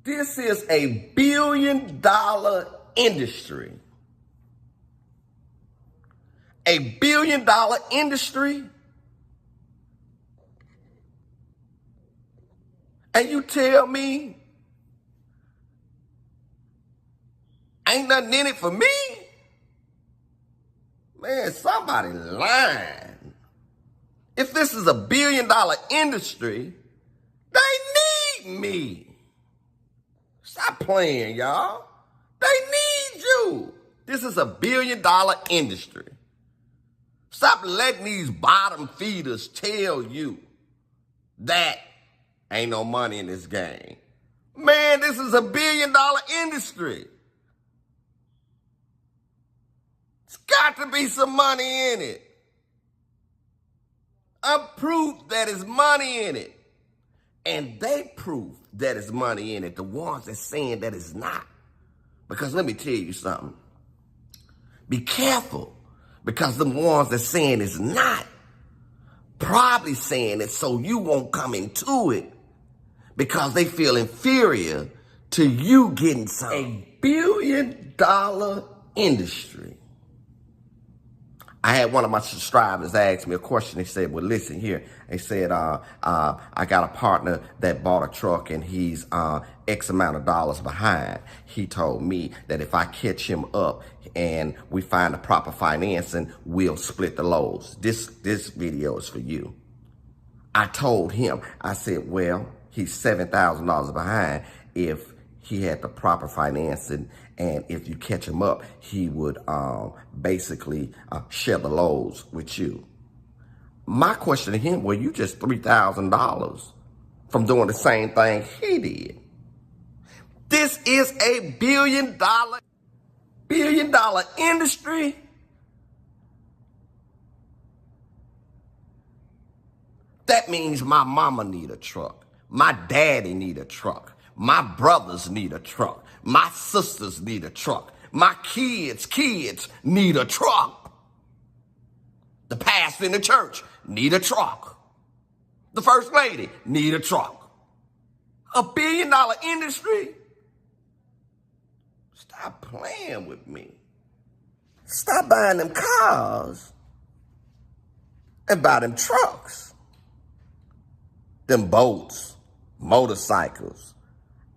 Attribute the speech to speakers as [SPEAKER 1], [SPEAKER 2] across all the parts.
[SPEAKER 1] This is a billion-dollar industry. A billion-dollar industry. And you tell me ain't nothing in it for me? Man, somebody lying. If this is a billion-dollar industry, they need me. Stop playing, y'all. They need you. This is a billion-dollar industry. Stop letting these bottom feeders tell you that ain't no money in this game. Man, this is a billion-dollar industry. It's got to be some money in it. I'm proof that there's money in it. And they proof that there's money in it, the ones that's saying that it's not. Because let me tell you something. Be careful, because the ones that's saying it's not, probably saying it so you won't come into it because they feel inferior to you getting something. A billion-dollar industry. I had one of my subscribers ask me a question. They said, well, listen here. They said, I got a partner that bought a truck and he's X amount of dollars behind. He told me that if I catch him up and we find the proper financing, we'll split the loads. This video is for you. I told him, I said, well, he's $7,000 behind. If he had the proper financing, and if you catch him up, he would basically share the loads with you. My question to him, well, you just $3,000 from doing the same thing he did. This is a billion-dollar industry. That means my mama need a truck. My daddy need a truck. My brothers need a truck. My sisters need a truck. My kids need a truck. The pastor in the church need a truck. The first lady need a truck. A billion-dollar industry? Stop playing with me. Stop buying them cars and buy them trucks, them boats, motorcycles,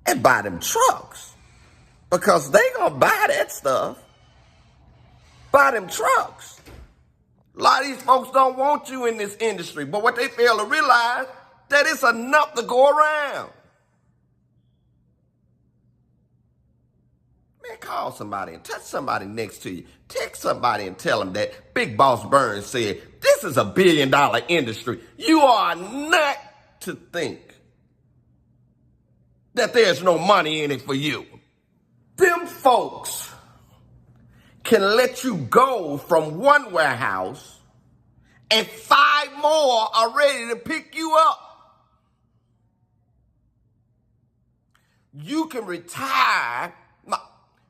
[SPEAKER 1] and buy them trucks. Because they gonna buy that stuff. Buy them trucks. A lot of these folks don't want you in this industry, but what they fail to realize, that it's enough to go around. Man, call somebody and touch somebody next to you. Text somebody and tell them that Big Boss Burns said, this is a billion-dollar industry. You are not to think that there's no money in it for you. Them folks can let you go from one warehouse and 5 more are ready to pick you up. You can retire.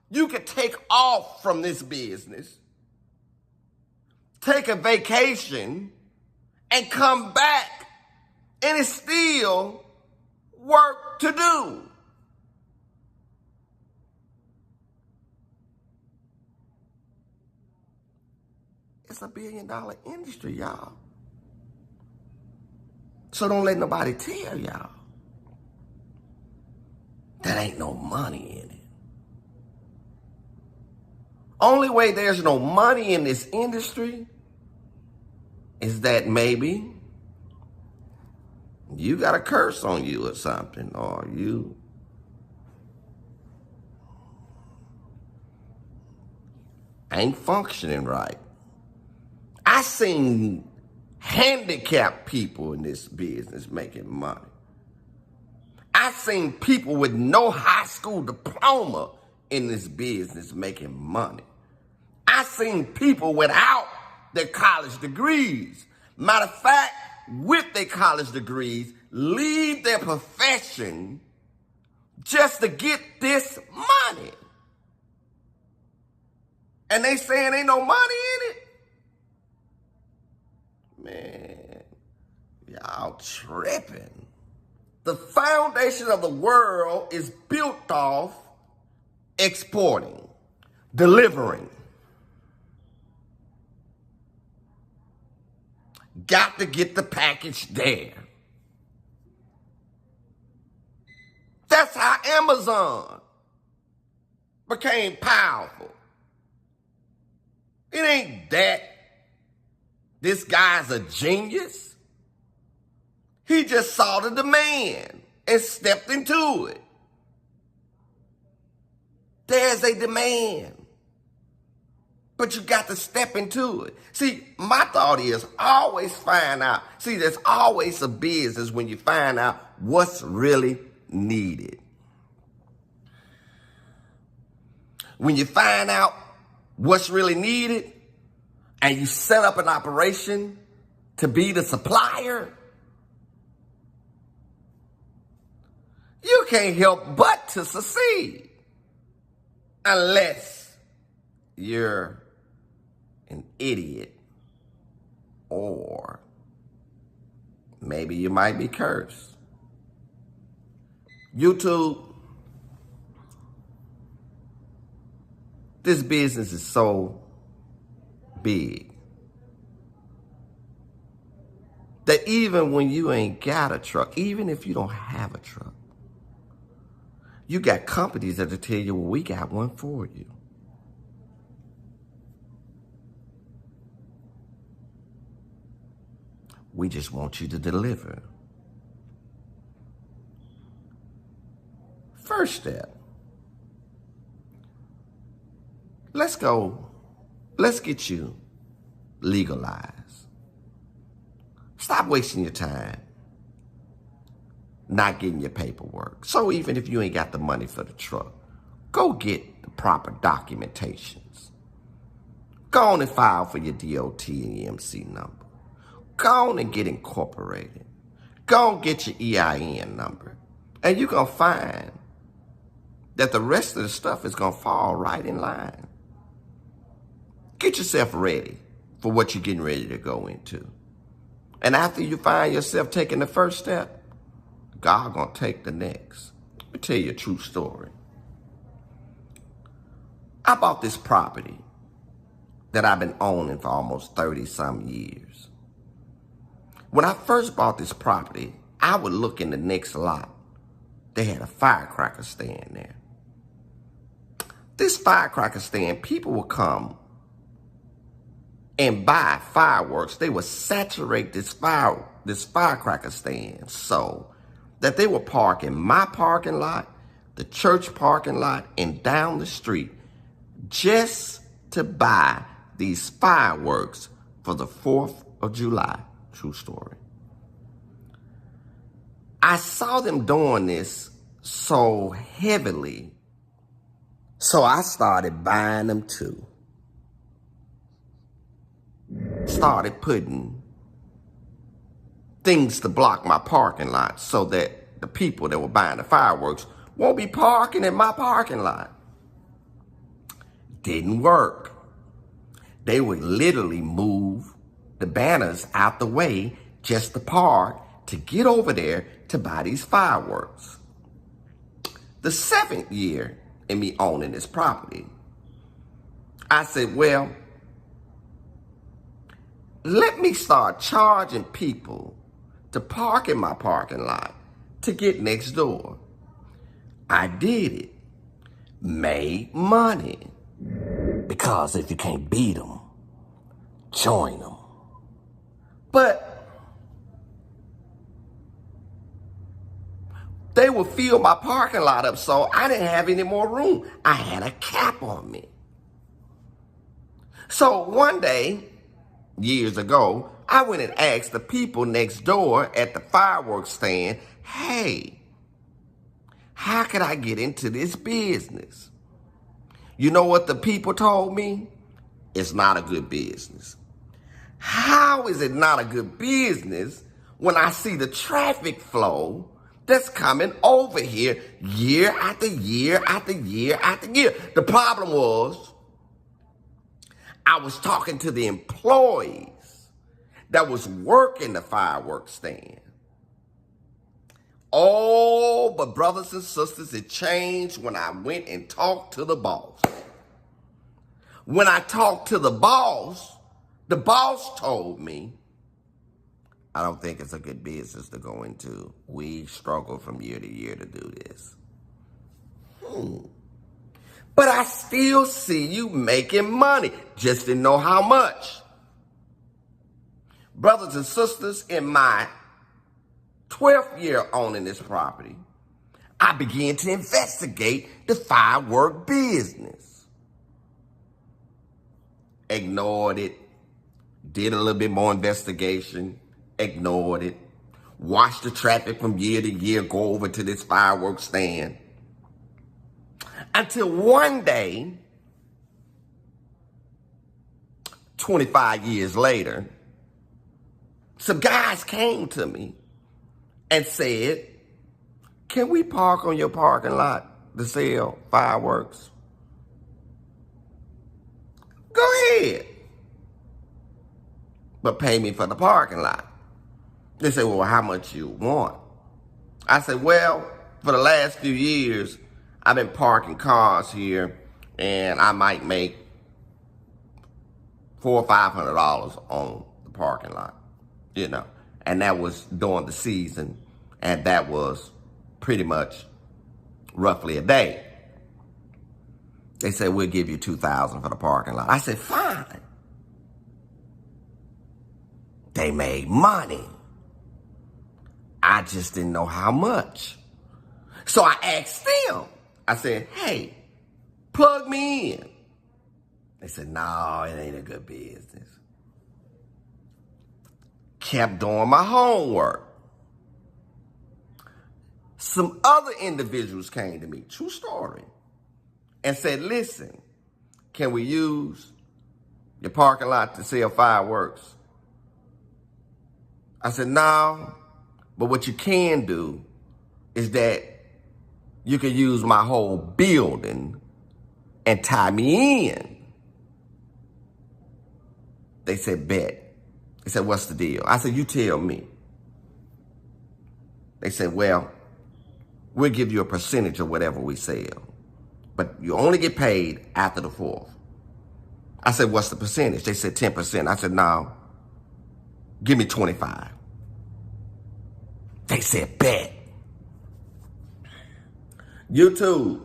[SPEAKER 1] You can take off from this business, take a vacation, and come back, and it's still work to do. It's a billion-dollar industry, y'all. So don't let nobody tell y'all that ain't no money in it. Only way there's no money in this industry is that maybe you got a curse on you or something, or you ain't functioning right. I seen handicapped people in this business making money. I seen people with no high school diploma in this business making money. I seen people without their college degrees. Matter of fact, with their college degrees, leave their profession just to get this money. And they saying ain't no money in it? Man, y'all tripping. The foundation of the world is built off exporting, delivering. Got to get the package there. That's how Amazon became powerful. It ain't that this guy's a genius. He just saw the demand and stepped into it. There's a demand. But you got to step into it. See, my thought is always find out. See, there's always a business when you find out what's really needed. When you find out what's really needed and you set up an operation to be the supplier, you can't help but to succeed unless you're an idiot or maybe you might be cursed. YouTube, this business is so big that even when you ain't got a truck, even if you don't have a truck, you got companies that'll tell you, well, we got one for you. We just want you to deliver. First step. Let's get you legalized. Stop wasting your time not getting your paperwork. So even if you ain't got the money for the truck, go get the proper documentations. Go on and file for your DOT and EMC number. Go on and get incorporated. Go and get your EIN number. And you're going to find that the rest of the stuff is going to fall right in line. Get yourself ready for what you're getting ready to go into. And after you find yourself taking the first step, God going to take the next. Let me tell you a true story. I bought this property that I've been owning for almost 30-some years. When I first bought this property, I would look in the next lot. They had a firecracker stand there. This firecracker stand, people would come and buy fireworks. They would saturate this firecracker stand so that they would park in my parking lot, the church parking lot, and down the street just to buy these fireworks for the 4th of July. True story. I saw them doing this so heavily, so I started buying them too. Started putting things to block my parking lot so that the people that were buying the fireworks won't be parking in my parking lot. Didn't work. They would literally move the banners out the way just to park to get over there to buy these fireworks. The 7th year in me owning this property, I said, well, let me start charging people to park in my parking lot to get next door. I did it. Made money. Because if you can't beat them, join them. But they would fill my parking lot up so I didn't have any more room. I had a cap on me. So one day, years ago, I went and asked the people next door at the fireworks stand, hey, how could I get into this business? You know what the people told me? It's not a good business. How is it not a good business when I see the traffic flow that's coming over here year after year after year after year? The problem was I was talking to the employees that was working the fireworks stand. Oh, but brothers and sisters, it changed when I went and talked to the boss. When I talked to the boss told me, I don't think it's a good business to go into. We struggle from year to year to do this. But I still see you making money. Just didn't know how much. Brothers and sisters, in my 12th year owning this property, I began to investigate the firework business. Ignored it. Did a little bit more investigation. Ignored it. Watched the traffic from year to year go over to this fireworks stand. Until one day, 25 years later, some guys came to me and said, can we park on your parking lot to sell fireworks? Go ahead. But pay me for the parking lot. They said, well, how much you want? I said, well, for the last few years, I've been parking cars here, and I might make $400 or $500 on the parking lot, you know. And that was during the season, and that was pretty much roughly a day. They said, we'll give you $2,000 for the parking lot. I said, fine. They made money. I just didn't know how much. So I asked them. I said, hey, plug me in. They said, no, it ain't a good business. Kept doing my homework. Some other individuals came to me, true story, and said, listen, can we use your parking lot to sell fireworks? I said, no, but what you can do is that you can use my whole building and tie me in. They said, bet. They said, what's the deal? I said, you tell me. They said, well, we'll give you a percentage of whatever we sell, but you only get paid after the 4th. I said, what's the percentage? They said 10%. I said, no, give me 25. They said, bet. YouTube,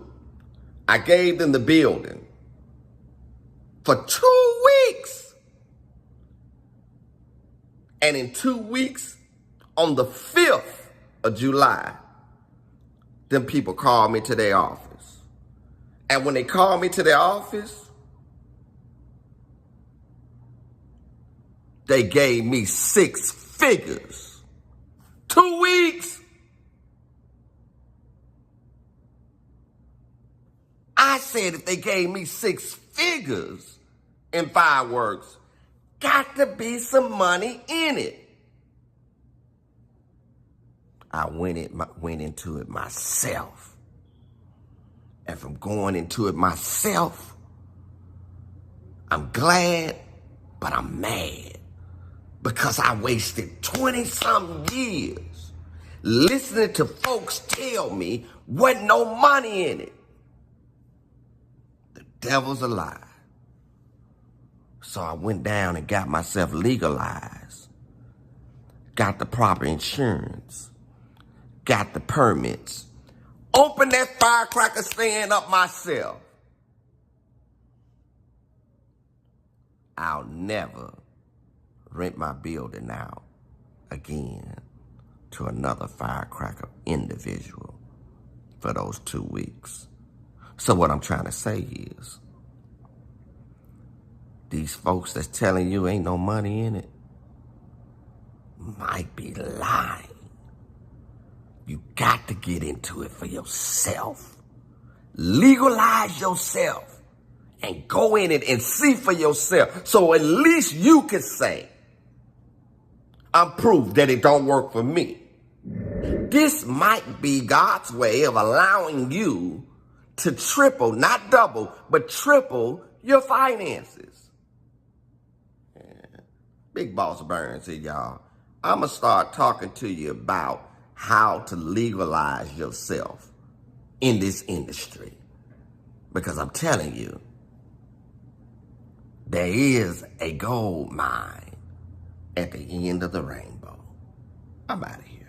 [SPEAKER 1] I gave them the building for 2 weeks. And in 2 weeks, on the 5th of July, them people called me to their office. And when they called me to their office, they gave me 6 figures. 2 weeks. I said if they gave me 6 figures in fireworks, got to be some money in it. I went into it myself. And from going into it myself, I'm glad, but I'm mad. Because I wasted 20-something years listening to folks tell me wasn't no money in it. The devil's a lie. So I went down and got myself legalized. Got the proper insurance. Got the permits. Opened that firecracker stand up myself. I'll never rent my building out again to another firecracker individual for those 2 weeks. So what I'm trying to say is, these folks that's telling you ain't no money in it might be lying. You got to get into it for yourself. Legalize yourself and go in it and see for yourself. So at least you can say, I'm proof that it don't work for me. This might be God's way of allowing you to triple, not double, but triple your finances. Yeah. Big Boss Burns here, y'all. I'm going to start talking to you about how to legalize yourself in this industry. Because I'm telling you, there is a gold mine at the end of the rainbow. I'm out of here.